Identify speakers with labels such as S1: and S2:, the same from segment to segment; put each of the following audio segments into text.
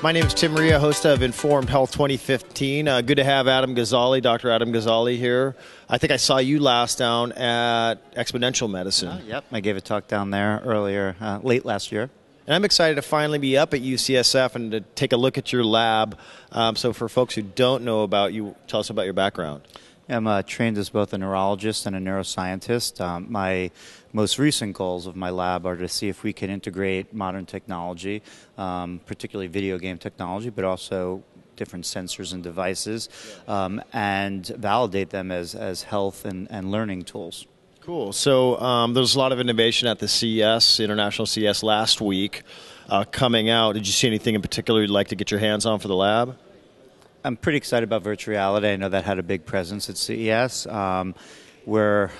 S1: My name is Tim Ria, host of Informed Health 2015. Good to have Adam Gazzaley, Dr. Adam Gazzaley here. I think I saw you last down at Exponential Medicine.
S2: Yep, I gave a talk down there earlier, late last year.
S1: And I'm excited to finally be up at UCSF and to take a look at your lab. So for folks who don't know about you, tell us about your background.
S2: I'm trained as both a neurologist and a neuroscientist. My most recent goals of my lab are to see if we can integrate modern technology, particularly video game technology, but also different sensors and devices, and validate them as health and learning tools.
S1: Cool. So there's a lot of innovation at the CES, International CES last week coming out. Did you see anything in particular you'd like to get your hands on for the lab?
S2: I'm pretty excited about virtual reality. I know that had a big presence at CES. We're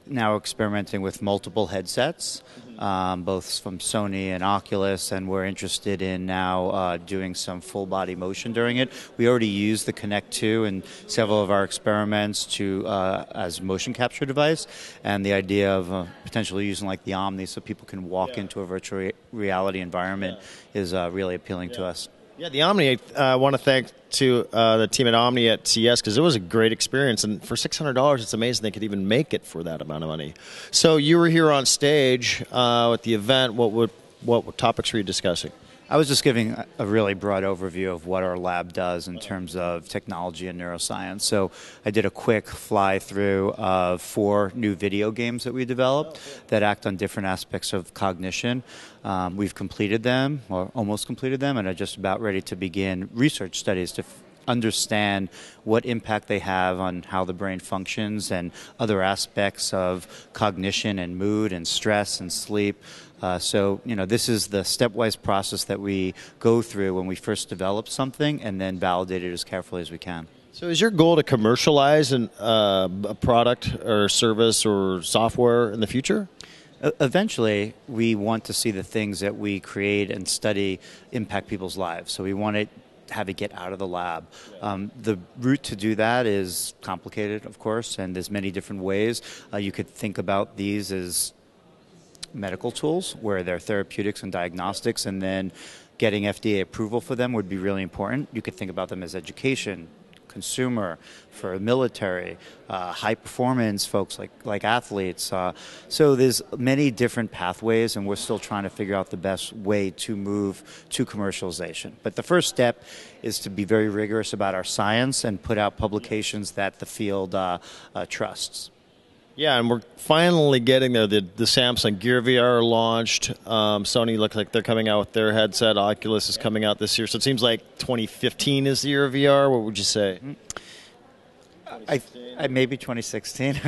S2: now experimenting with multiple headsets, both from Sony and Oculus, and we're interested in now doing some full body motion during it. We already use the Kinect 2 in several of our experiments as motion capture device, and the idea of potentially using like the Omni so people can walk into a virtual reality environment is really appealing to us.
S1: Yeah, the Omni, I want to thank to the team at Omni at CES because it was a great experience. And for $600, it's amazing they could even make it for that amount of money. So you were here on stage at the event. What topics were you discussing?
S2: I was just giving a really broad overview of what our lab does in terms of technology and neuroscience. So I did a quick fly through of 4 new video games that we developed that act on different aspects of cognition. We've completed them, or almost completed them, and are just about ready to begin research studies to understand what impact they have on how the brain functions and other aspects of cognition and mood and stress and sleep. So, this is the stepwise process that we go through when we first develop something and then validate it as carefully as we can.
S1: So is your goal to commercialize a product or service or software in the future?
S2: Eventually, we want to see the things that we create and study impact people's lives. So we want to have it get out of the lab. The route to do that is complicated, of course, and there's many different ways. You could think about these as medical tools where they're therapeutics and diagnostics, and then getting FDA approval for them would be really important. You could think about them as education, consumer, for military, high performance folks like athletes. So there's many different pathways, and we're still trying to figure out the best way to move to commercialization. But the first step is to be very rigorous about our science and put out publications that the field trusts.
S1: Yeah, and we're finally getting there. The Samsung Gear VR launched. Sony looks like they're coming out with their headset. Oculus is coming out this year. So it seems like 2015 is the year of VR. What would you say?
S2: Maybe 2016.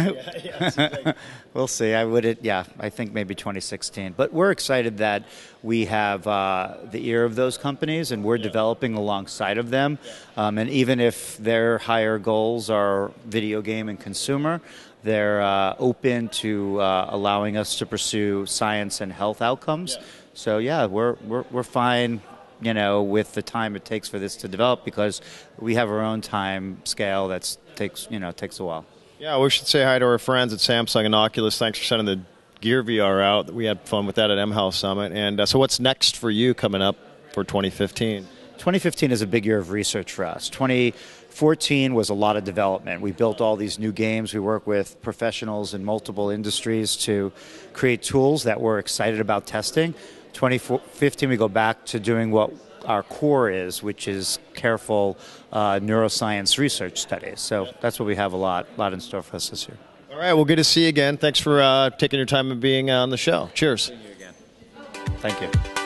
S2: We'll see. I think maybe 2016. But we're excited that we have the ear of those companies, and we're developing alongside of them. And even if their higher goals are video game and consumer, they're open to allowing us to pursue science and health outcomes. So yeah, we're fine, with the time it takes for this to develop, because we have our own time scale that takes a while. Yeah,
S1: we should say hi to our friends at Samsung and Oculus. Thanks for sending the Gear VR out. We had fun with that at mHealth Summit. And so what's next for you coming up for 2015?
S2: 2015 is a big year of research for us. 2014 was a lot of development. We built all these new games. We work with professionals in multiple industries to create tools that we're excited about testing. 2015, we go back to doing what our core is, which is careful neuroscience research studies. So that's what we have a lot in store for us this year.
S1: All right, well, good to see you again. Thanks for taking your time and being on the show. Cheers.
S2: Thank you again. Thank you.